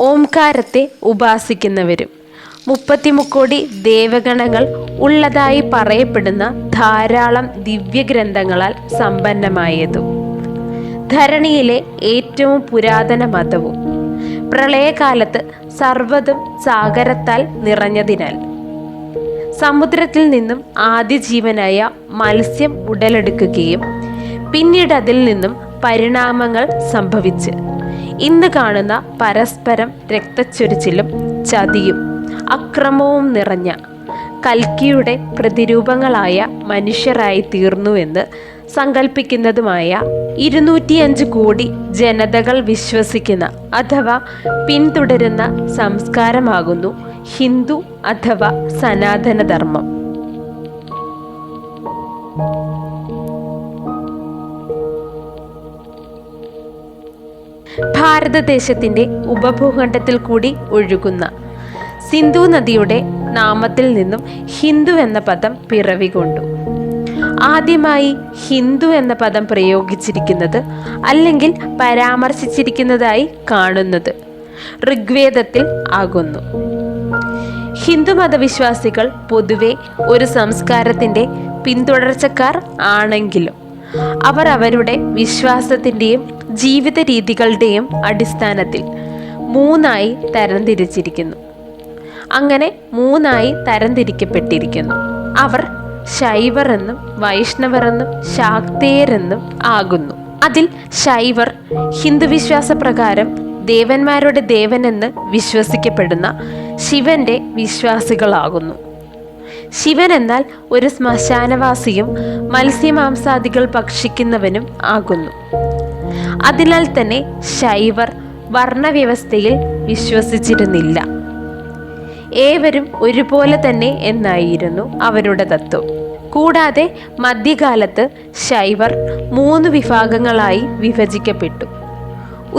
ഓംകാരത്തെ ഉപാസിക്കുന്നവരും 30 കോടി ദേവഗണങ്ങൾ ഉള്ളതായി പറയപ്പെടുന്ന ധാരാളം ദിവ്യഗ്രന്ഥങ്ങളാൽ സമ്പന്നമായതും ധരണിയിലെ ഏറ്റവും പുരാതന മതവും പ്രളയകാലത്ത് സർവ്വതും സാഗരത്താൽ നിറഞ്ഞതിനാൽ സമുദ്രത്തിൽ നിന്നും ആദ്യജീവനായ മത്സ്യം ഉടലെടുക്കുകയും പിന്നീട് അതിൽ നിന്നും പരിണാമങ്ങൾ സംഭവിച്ച് ഇന്ന് കാണുന്ന പരസ്പരം രക്തച്ചൊരിച്ചിലും ചതിയും അക്രമവും നിറഞ്ഞ കൽക്കിയുടെ പ്രതിരൂപങ്ങളായ മനുഷ്യരായി തീർന്നുവെന്ന് സങ്കല്പിക്കുന്നതുമായ 205 കോടി ജനതകൾ വിശ്വസിക്കുന്ന അഥവാ പിന്തുടരുന്ന സംസ്കാരമാകുന്നു ഹിന്ദു അഥവാ സനാതനധർമ്മം. ഭാരതദേശത്തിന്റെ ഉപഭൂഖണ്ഡത്തിൽ കൂടി ഒഴുകുന്ന സിന്ധു നദിയുടെ നാമത്തിൽ നിന്നും ഹിന്ദു എന്ന പദം പിറവികൊണ്ടു. ആദ്യമായി ഹിന്ദു എന്ന പദം പ്രയോഗിച്ചിരിക്കുന്നത് അല്ലെങ്കിൽ പരാമർശിച്ചിരിക്കുന്നതായി കാണുന്നത് ഋഗ്വേദത്തിൽ ആകുന്നു. ഹിന്ദു മതവിശ്വാസികൾ പൊതുവെ ഒരു സംസ്കാരത്തിൻ്റെ പിന്തുടർച്ചക്കാർ ആണെങ്കിലും അവർ അവരുടെ വിശ്വാസത്തിൻ്റെയും ജീവിത രീതികളുടെയും അടിസ്ഥാനത്തിൽ 3ആയി തരംതിരിച്ചിരിക്കുന്നു. അങ്ങനെ 3ആയി തരംതിരിക്കപ്പെട്ടിരിക്കുന്നു. അവർ ശൈവർ എന്നും വൈഷ്ണവർ എന്നും ശാക്തേയരെന്നും ആകുന്നു. അതിൽ ശൈവർ ഹിന്ദുവിശ്വാസ പ്രകാരം ദേവന്മാരുടെ ദേവനെന്ന് വിശ്വസിക്കപ്പെടുന്ന ശിവന്റെ വിശ്വാസികളാകുന്നു. ശിവൻ എന്നാൽ ഒരു ശ്മശാനവാസിയും മത്സ്യമാംസാദികൾ ഭക്ഷിക്കുന്നവനും ആകുന്നു. അതിനാൽ തന്നെ ശൈവർ വർണ്ണവ്യവസ്ഥയിൽ വിശ്വസിച്ചിരുന്നില്ല. ഏവരും ഒരുപോലെ തന്നെ എന്നായിരുന്നു അവരുടെ തത്വം. കൂടാതെ മധ്യകാലത്ത് ശൈവർ 3 വിഭാഗങ്ങളായി വിഭജിക്കപ്പെട്ടു.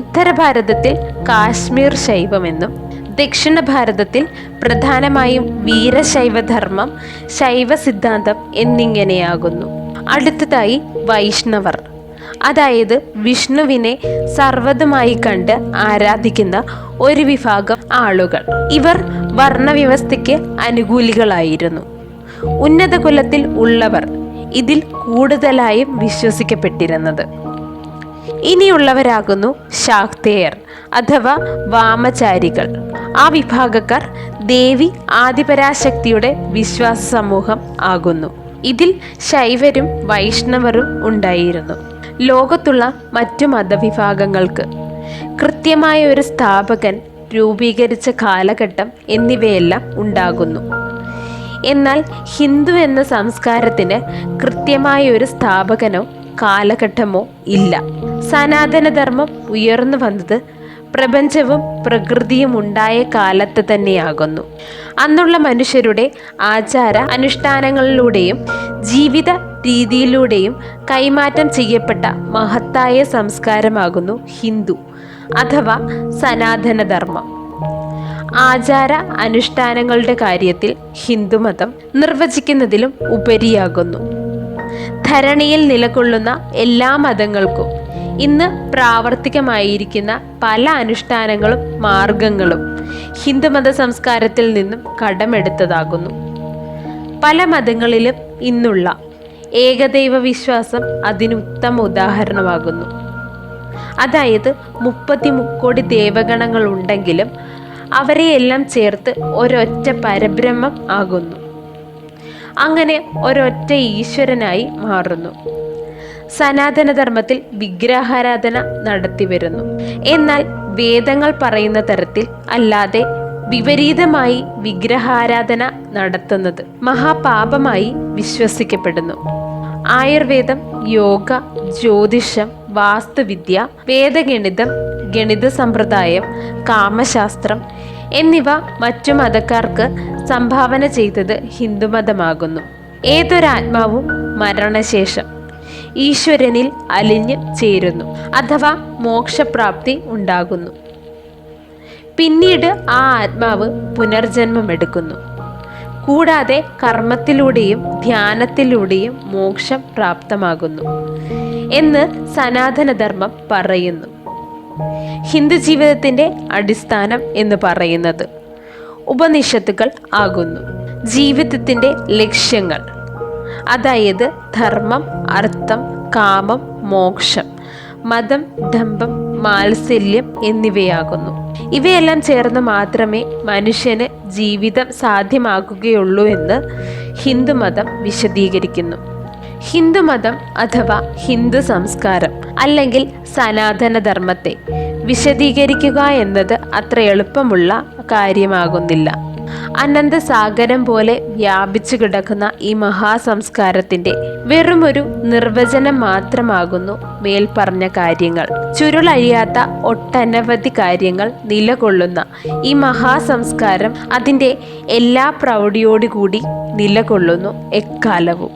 ഉത്തര ഭാരതത്തിൽ കാശ്മീർ ശൈവമെന്നും ദക്ഷിണ ഭാരതത്തിൽ പ്രധാനമായും വീരശൈവധർമ്മം, ശൈവ സിദ്ധാന്തം എന്നിങ്ങനെയാകുന്നു. അടുത്തതായി വൈഷ്ണവർ, അതായത് വിഷ്ണുവിനെ സർവ്വതുമായി കണ്ട് ആരാധിക്കുന്ന ഒരു വിഭാഗം ആളുകൾ. ഇവർ വർണ്ണവ്യവസ്ഥയ്ക്ക് അനുകൂലികളായിരുന്നു. ഉന്നത കുലത്തിൽ ഉള്ളവർ ഇതിൽ കൂടുതലായും വിശ്വസിക്കപ്പെട്ടിരുന്നത്. ഇനിയുള്ളവരാകുന്നു ശാക്തേയർ അഥവാ വാമചാരികൾ. ആ വിഭാഗക്കാർ ദേവി ആദിപരാശക്തിയുടെ വിശ്വാസ സമൂഹം ആകുന്നു. ഇതിൽ ശൈവരും വൈഷ്ണവരും ഉണ്ടായിരുന്നു. ലോകത്തുള്ള മറ്റു മതവിഭാഗങ്ങൾക്ക് കൃത്യമായ ഒരു സ്ഥാപകൻ രൂപീകരിച്ച കാലഘട്ടം എന്നിവയെല്ലാം ഉണ്ടാകുന്നു. എന്നാൽ ഹിന്ദു എന്ന സംസ്കാരത്തിന് കൃത്യമായ ഒരു സ്ഥാപകനോ കാലഘട്ടമോ ഇല്ല. സനാതനധർമ്മം ഉയർന്നു വന്നത് പ്രപഞ്ചവും പ്രകൃതിയും ഉണ്ടായ കാലത്ത് തന്നെയാകുന്നു. അന്നുള്ള മനുഷ്യരുടെ ആചാര അനുഷ്ഠാനങ്ങളിലൂടെയും ജീവിത രീതിയിലൂടെയും കൈമാറ്റം ചെയ്യപ്പെട്ട മഹത്തായ സംസ്കാരമാകുന്നു ഹിന്ദു അഥവാ സനാതനധർമ്മം. ആചാര അനുഷ്ഠാനങ്ങളുടെ കാര്യത്തിൽ ഹിന്ദുമതം നിർവചിക്കുന്നതിലും ഉപരിയാകുന്നു. ധരണിയിൽ നിലകൊള്ളുന്ന എല്ലാ മതങ്ങൾക്കും ഇന്ന് പ്രാവർത്തികമായിരിക്കുന്ന പല അനുഷ്ഠാനങ്ങളും മാർഗങ്ങളും ഹിന്ദുമത സംസ്കാരത്തിൽ നിന്നും കടമെടുത്തതാകുന്നു. പല മതങ്ങളിലും ഇന്നുള്ള ഏകദൈവ വിശ്വാസം അതിന് ഉത്തമ ഉദാഹരണമാകുന്നു. അതായത് 30 കോടി ദേവഗണങ്ങൾ ഉണ്ടെങ്കിലും അവരെയെല്ലാം ചേർത്ത് ഒരൊറ്റ പരബ്രഹ്മം ആകുന്നു. അങ്ങനെ ഒരൊറ്റ ഈശ്വരനായി മാറുന്നു. സനാതനധർമ്മത്തിൽ വിഗ്രഹാരാധന നടത്തിവരുന്നു. എന്നാൽ വേദങ്ങൾ പറയുന്ന തരത്തിൽ അല്ലാതെ വിപരീതമായി വിഗ്രഹാരാധന നടത്തുന്നത് മഹാപാപമായി വിശ്വസിക്കപ്പെടുന്നു. ആയുർവേദം, യോഗ, ജ്യോതിഷം, വാസ്തുവിദ്യ, വേദഗണിതം, ഗണിത സമ്പ്രദായം, കാമശാസ്ത്രം എന്നിവ മറ്റു മതക്കാർക്ക് സംഭാവന ചെയ്തത് ഹിന്ദുമതമാകുന്നു. ഏതൊരാത്മാവും മരണശേഷം ഈശ്വരനിൽ അലിഞ്ഞു ചേരുന്നു അഥവാ മോക്ഷപ്രാപ്തി ഉണ്ടാകുന്നു. പിന്നീട് ആ ആത്മാവ് പുനർജന്മമെടുക്കുന്നു. കൂടാതെ കർമ്മത്തിലൂടെയും ധ്യാനത്തിലൂടെയും മോക്ഷം പ്രാപ്തമാകുന്നു എന്ന് സനാതനധർമ്മം പറയുന്നു. ഹിന്ദു ജീവിതത്തിൻ്റെ അടിസ്ഥാനം എന്ന് പറയുന്നത് ഉപനിഷത്തുകൾ ആകുന്നു. ജീവിതത്തിൻ്റെ ലക്ഷ്യങ്ങൾ, അതായത് ധർമ്മം, അർത്ഥം, കാമം, മോക്ഷം, മതം, ഡംഭം, മാത്സല്യം എന്നിവയാകുന്നു. ഇവയെല്ലാം ചേർന്ന് മാത്രമേ മനുഷ്യന് ജീവിതം സാധ്യമാക്കുകയുള്ളൂ എന്ന് ഹിന്ദുമതം വിശദീകരിക്കുന്നു. ഹിന്ദുമതം അഥവാ ഹിന്ദു സംസ്കാരം അല്ലെങ്കിൽ സനാതനധർമ്മത്തെ വിശദീകരിക്കുക എന്നത് അത്ര എളുപ്പമുള്ള കാര്യമാകുന്നില്ല. അനന്തസാഗരം പോലെ വ്യാപിച്ചു കിടക്കുന്ന ഈ മഹാസംസ്കാരത്തിൻ്റെ വെറുമൊരു നിർവചനം മാത്രമാകുന്നു മേൽപ്പറഞ്ഞ കാര്യങ്ങൾ. ചുരുളഴിയാത്ത ഒട്ടനവധി കാര്യങ്ങൾ നിലകൊള്ളുന്ന ഈ മഹാസംസ്കാരം അതിൻ്റെ എല്ലാ പ്രൗഢിയോടുകൂടി നിലകൊള്ളുന്നു എക്കാലവും.